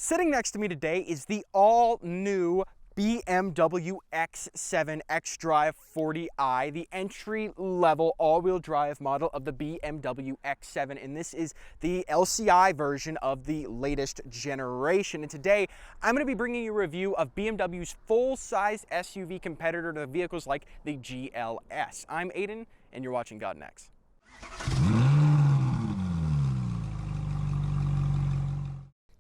Sitting next to me today is the all-new BMW X7 xDrive 40i, the entry-level all-wheel drive model of the BMW X7, and this is the LCI version of the latest generation. And today, I'm going to be bringing you a review of BMW's full-size SUV competitor to vehicles like the GLS. I'm Aiden, and you're watching Gaudin X.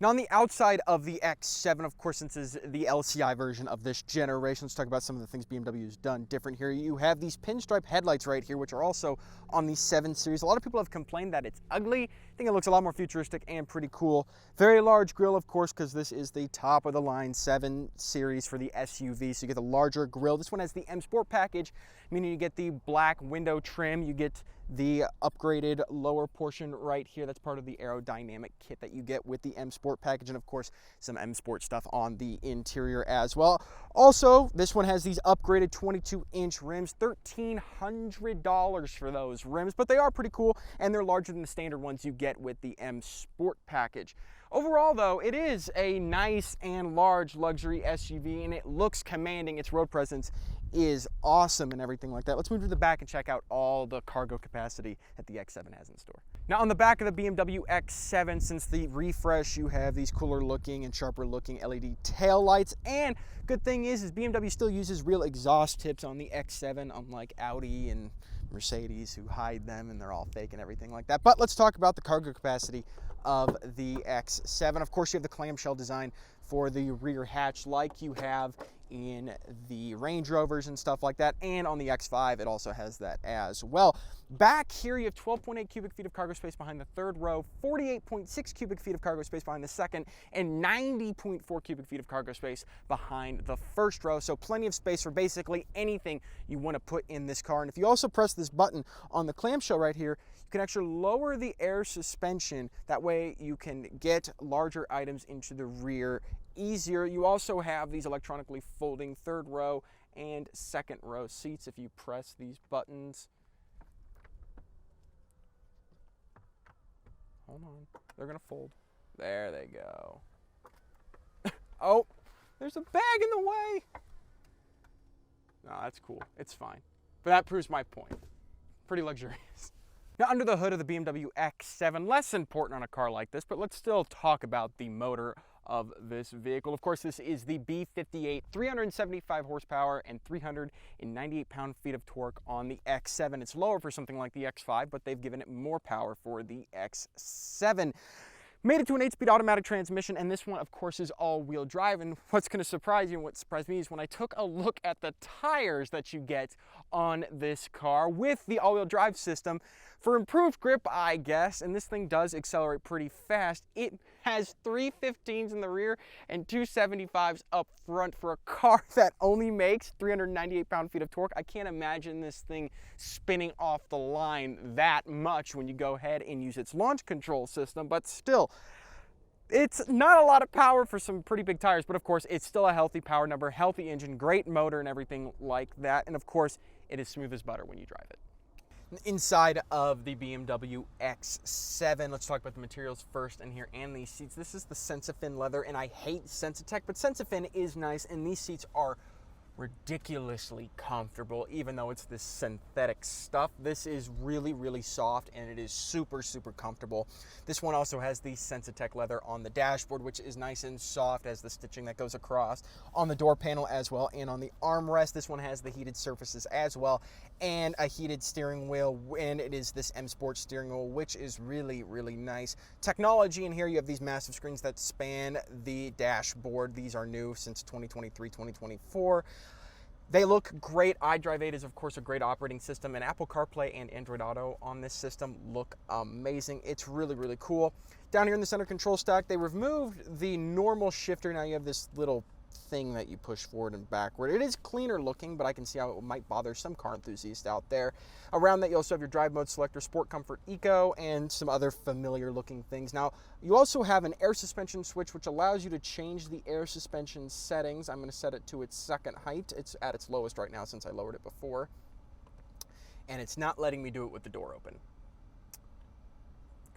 Now on the outside of the X7, of course, since it's the LCI version of this generation, let's talk about some of the things BMW has done different here. You have these pinstripe headlights right here, which are also on the 7 Series. A lot of people have complained that it's ugly. I think it looks a lot more futuristic and pretty cool. Very large grille, of course, because this is the top of the line 7 Series for the SUV, so you get the larger grille. This one has the M Sport package, meaning you get the black window trim, you get the upgraded lower portion right here. That's part of the aerodynamic kit that you get with the M Sport package, and of course some M Sport stuff on the interior as well. Also, this one has these upgraded 22-inch rims, $1,300 for those rims, but they are pretty cool and they're larger than the standard ones you get with the M Sport package. Overall though, it is a nice and large luxury SUV and it looks commanding. Its road presence is awesome and everything like that. Let's move to the back and check out all the cargo capacity that the X7 has in store. Now on the back of the BMW X7, since the refresh, you have these cooler looking and sharper looking LED tail lights, and good thing is BMW still uses real exhaust tips on the X7, unlike Audi and Mercedes who hide them and they're all fake and everything like that. But let's talk about the cargo capacity of the X7. Of course, you have the clamshell design for the rear hatch like you have in the Range Rovers and stuff like that, and on the X5 it also has that as well. Back here you have 12.8 cubic feet of cargo space behind the third row, 48.6 cubic feet of cargo space behind the second, and 90.4 cubic feet of cargo space behind the first row, so plenty of space for basically anything you want to put in this car. And if you also press this button on the clamshell right here, you can actually lower the air suspension. That way you can get larger items into the rear easier. You also have these electronically folding third row and second row seats if you press these buttons. Hold on, they're gonna fold. There they go. Oh, there's a bag in the way. No, that's cool, it's fine. But that proves my point. Pretty luxurious. Now under the hood of the BMW X7, less important on a car like this, but let's still talk about the motor of this vehicle. Of course, this is the B58, 375 horsepower and 398 pound-feet of torque on the X7. It's lower for something like the X5, but they've given it more power for the X7. Made it to an 8-speed automatic transmission, and this one, of course, is all-wheel drive. And what's going to surprise you and what surprised me is when I took a look at the tires that you get on this car with the all-wheel drive system. For improved grip, I guess, and this thing does accelerate pretty fast, it has 315s in the rear and 275s up front for a car that only makes 398 pound-feet of torque. I can't imagine this thing spinning off the line that much when you go ahead and use its launch control system, but still, it's not a lot of power for some pretty big tires, but of course, it's still a healthy power number, healthy engine, great motor and everything like that, and of course, it is smooth as butter when you drive it. Inside of the BMW X7, let's talk about the materials first in here and these seats. This is the Sensafin leather, and I hate Sensatec, but Sensafin is nice, and these seats are ridiculously comfortable, even though it's this synthetic stuff. This is really, really soft, and it is super, super comfortable. This one also has the Sensatec leather on the dashboard, which is nice and soft as the stitching that goes across on the door panel as well, and on the armrest. This one has the heated surfaces as well, and a heated steering wheel, and it is this M Sport steering wheel, which is really, really nice. Technology in here, you have these massive screens that span the dashboard. These are new since 2023, 2024. They look great. iDrive 8 is, of course, a great operating system, and Apple CarPlay and Android Auto on this system look amazing. It's really, really cool. Down here in the center control stack, they removed the normal shifter. Now you have this little thing that you push forward and backward. It is cleaner looking, but I can see how it might bother some car enthusiasts out there. Around that, you also have your drive mode selector, Sport, Comfort, Eco, and some other familiar looking things. Now, you also have an air suspension switch, which allows you to change the air suspension settings. I'm going to set it to its second height. It's at its lowest right now since I lowered it before. And it's not letting me do it with the door open.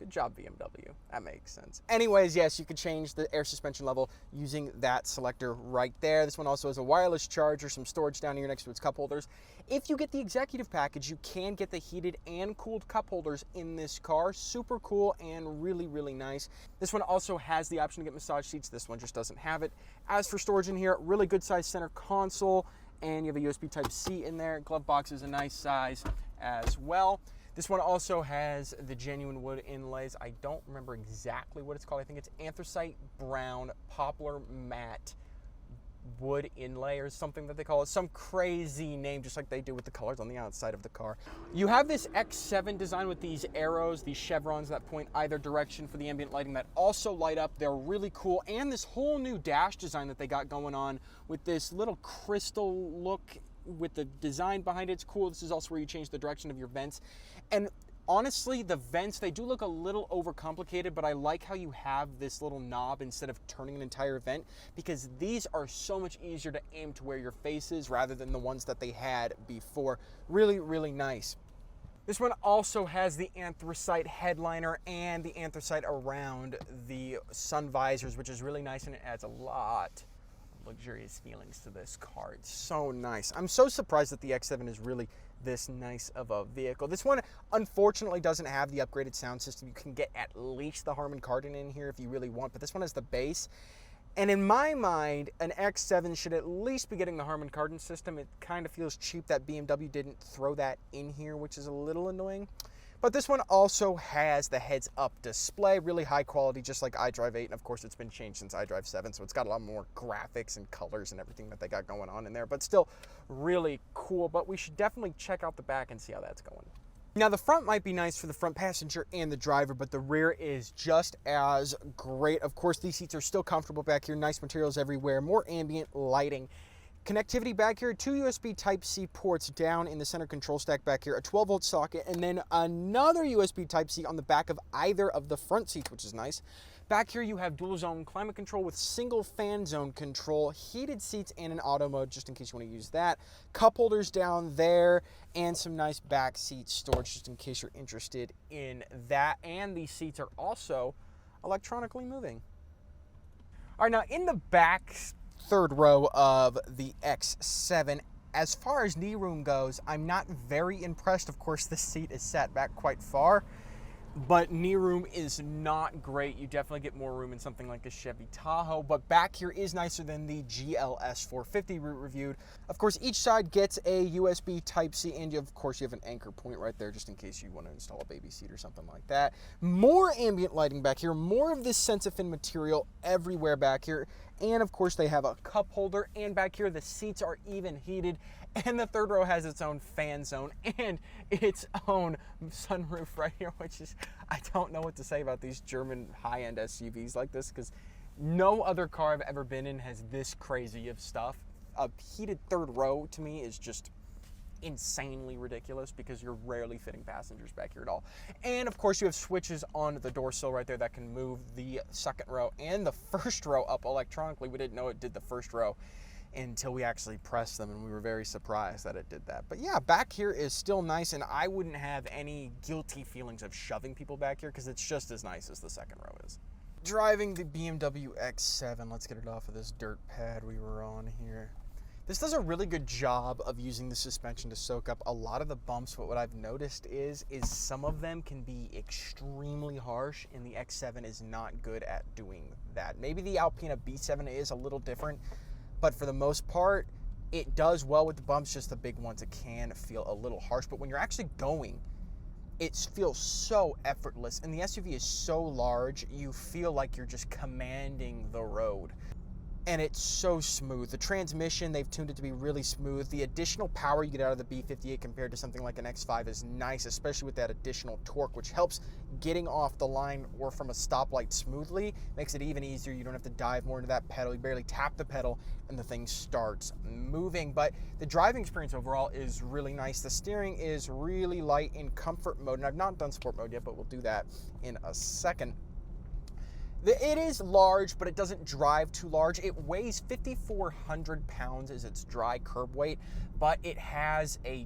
Good job, BMW. That makes sense. Anyways, yes, you could change the air suspension level using that selector right there. This one also has a wireless charger, some storage down here next to its cup holders. If you get the executive package, you can get the heated and cooled cup holders in this car. Super cool and really, really nice. This one also has the option to get massage seats. This one just doesn't have it. As for storage in here, really good size center console, and you have a USB Type-C in there. Glove box is a nice size as well. This one also has the genuine wood inlays. I don't remember exactly what it's called. I think it's anthracite brown poplar matte wood inlay or something that they call it. Some crazy name, just like they do with the colors on the outside of the car. You have this X7 design with these arrows, these chevrons that point either direction for the ambient lighting that also light up. They're really cool. And this whole new dash design that they got going on with this little crystal look with the design behind it. It's cool. This is also where you change the direction of your vents. And honestly, the vents, they do look a little overcomplicated, but I like how you have this little knob instead of turning an entire vent, because these are so much easier to aim to where your face is rather than the ones that they had before. Really, really nice. This one also has the anthracite headliner and the anthracite around the sun visors, which is really nice, and it adds a lot of luxurious feelings to this car. It's so nice. I'm so surprised that the X7 is really this nice of a vehicle. This one unfortunately doesn't have the upgraded sound system. You can get at least the Harman Kardon in here if you really want, but this one has the bass. And in my mind, an X7 should at least be getting the Harman Kardon system. It kind of feels cheap that BMW didn't throw that in here, which is a little annoying. But this one also has the heads-up display, really high quality, just like iDrive 8. And of course, it's been changed since iDrive 7, so it's got a lot more graphics and colors and everything that they got going on in there. But still really cool. But we should definitely check out the back and see how that's going. Now, the front might be nice for the front passenger and the driver, but the rear is just as great. Of course, these seats are still comfortable back here. Nice materials everywhere, more ambient lighting. Connectivity back here, 2 USB Type-C ports down in the center control stack back here, a 12-volt socket, and then another USB Type-C on the back of either of the front seats, which is nice. Back here you have dual zone climate control with single fan zone control, heated seats, and an auto mode just in case you want to use that. Cup holders down there, and some nice back seat storage just in case you're interested in that. And these seats are also electronically moving. All right, now in the back third row of the X7, as far as knee room goes, I'm not very impressed. Of course, this seat is sat back quite far, but knee room is not great. You definitely get more room in something like a Chevy Tahoe, but back here is nicer than the GLS 450 we reviewed. Of course, each side gets a USB Type-C, and of course you have an anchor point right there just in case you want to install a baby seat or something like that. More ambient lighting back here, more of this Sensafin material everywhere back here, and of course they have a cup holder, and back here the seats are even heated, and the third row has its own fan zone and its own sunroof right here, which is, I don't know what to say about these German high-end SUVs like this, because no other car I've ever been in has this crazy of stuff. A heated third row to me is just insanely ridiculous because you're rarely fitting passengers back here at all. And of course you have switches on the door sill right there that can move the second row and the first row up electronically. We didn't know it did the first row until we actually pressed them, and we were very surprised that it did that. But yeah, back here is still nice, and I wouldn't have any guilty feelings of shoving people back here because it's just as nice as the second row is. Driving the BMW X7, let's get it off of this dirt pad we were on here. This does a really good job of using the suspension to soak up a lot of the bumps, but what I've noticed is some of them can be extremely harsh, and the X7 is not good at doing that. Maybe the Alpina B7 is a little different, but for the most part, it does well with the bumps, just the big ones. It can feel a little harsh, but when you're actually going, it feels so effortless, and the SUV is so large, you feel like you're just commanding the road. And it's so smooth. The transmission, they've tuned it to be really smooth. The additional power you get out of the B58 compared to something like an X5 is nice, especially with that additional torque, which helps getting off the line or from a stoplight smoothly. Makes it even easier. You don't have to dive more into that pedal. You barely tap the pedal and the thing starts moving. But the driving experience overall is really nice. The steering is really light in comfort mode, and I've not done sport mode yet, but we'll do that in a second. It is large, but it doesn't drive too large. It weighs 5,400 pounds is its dry curb weight, but it has a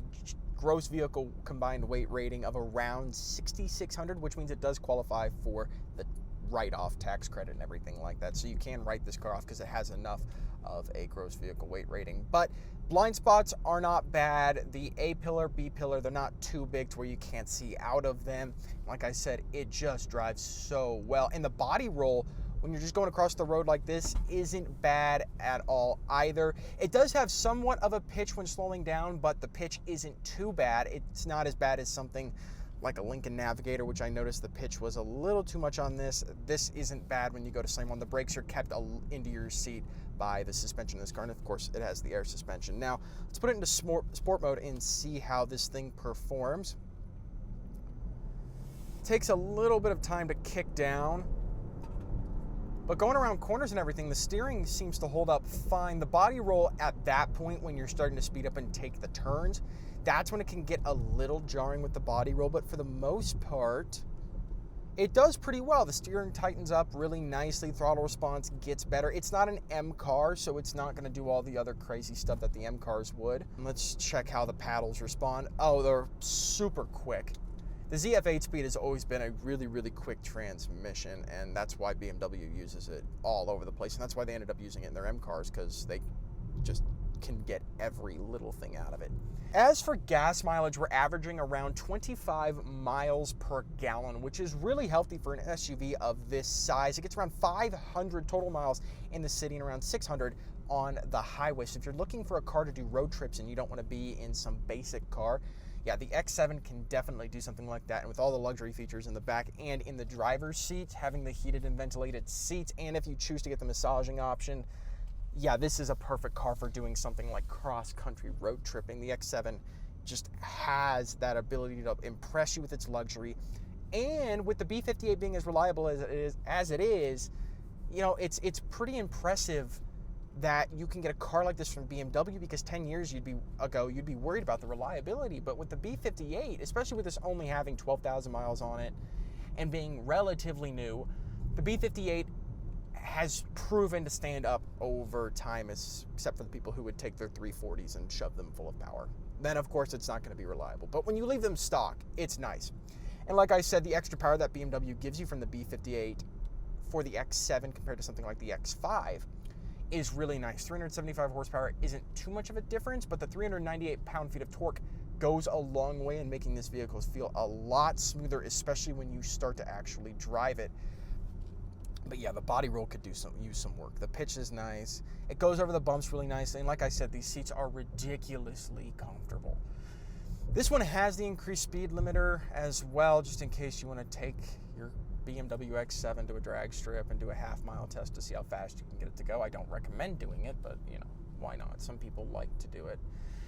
gross vehicle combined weight rating of around 6,600, which means it does qualify for the write-off tax credit and everything like that. So you can write this car off because it has enough of a gross vehicle weight rating. But blind spots are not bad. The A pillar, B pillar, they're not too big to where you can't see out of them. Like I said, it just drives so well. And the body roll, when you're just going across the road like this, isn't bad at all either. It does have somewhat of a pitch when slowing down, but the pitch isn't too bad. It's not as bad as something like a Lincoln Navigator, which I noticed the pitch was a little too much on this. This isn't bad when you go to slam on. The brakes are kept into your seat by the suspension of this car, and of course it has the air suspension. Now let's put it into sport mode and see how this thing performs. It takes a little bit of time to kick down, but going around corners and everything, the steering seems to hold up fine. The body roll at that point, when you're starting to speed up and take the turns, that's when it can get a little jarring with the body roll, but for the most part, it does pretty well. The steering tightens up really nicely. Throttle response gets better. It's not an M car, so it's not gonna do all the other crazy stuff that the M cars would. Let's check how the paddles respond. Oh, they're super quick. The ZF 8-speed has always been a really, really quick transmission, and that's why BMW uses it all over the place, and that's why they ended up using it in their M cars, because they just can get every little thing out of it. As for gas mileage, we're averaging around 25 miles per gallon, which is really healthy for an SUV of this size. It gets around 500 total miles in the city and around 600 on the highway. So if you're looking for a car to do road trips and you don't want to be in some basic car, yeah, the X7 can definitely do something like that. And with all the luxury features in the back and in the driver's seat, having the heated and ventilated seats, and if you choose to get the massaging option, yeah, this is a perfect car for doing something like cross-country road tripping. The X7 just has that ability to impress you with its luxury. And with the B58 being as reliable as it is, you know, it's pretty impressive that you can get a car like this from BMW, because 10 years ago you'd be worried about the reliability. But with the B58, especially with this only having 12,000 miles on it and being relatively new, the B58 has proven to stand up over time, except for the people who would take their 340s and shove them full of power. Then of course it's not going to be reliable. But when you leave them stock, it's nice. And like I said, the extra power that BMW gives you from the B58 for the X7 compared to something like the X5 is really nice. 375 horsepower isn't too much of a difference, but the 398 pound-feet of torque goes a long way in making this vehicle feel a lot smoother, especially when you start to actually drive it. But yeah, the body roll could use some work. The pitch is nice. It goes over the bumps really nicely. And like I said, these seats are ridiculously comfortable. This one has the increased speed limiter as well, just in case you want to take your BMW X7 to a drag strip and do a half-mile test to see how fast you can get it to go. I don't recommend doing it, but you know, why not? Some people like to do it.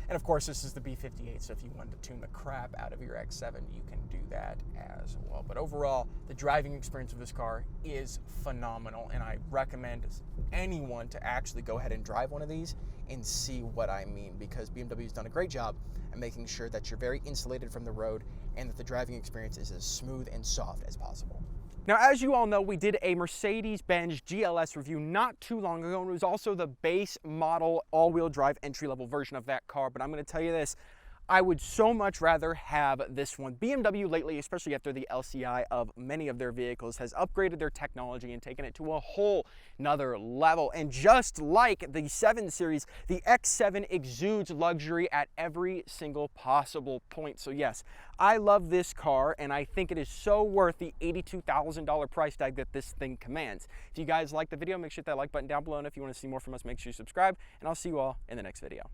And of course, this is the B58, so if you wanted to tune the crap out of your X7, you can do that as well. But overall, the driving experience of this car is phenomenal, and I recommend anyone to actually go ahead and drive one of these and see what I mean, because BMW has done a great job at making sure that you're very insulated from the road and that the driving experience is as smooth and soft as possible. Now, as you all know, we did a Mercedes-Benz GLS review not too long ago, and it was also the base model all-wheel drive entry-level version of that car. But I'm going to tell you this, I would so much rather have this one. BMW lately, especially after the LCI of many of their vehicles, has upgraded their technology and taken it to a whole nother level. And just like the 7 Series, the X7 exudes luxury at every single possible point. So yes, I love this car, and I think it is so worth the $82,000 price tag that this thing commands. If you guys like the video, make sure to hit that like button down below, and if you want to see more from us, make sure you subscribe, and I'll see you all in the next video.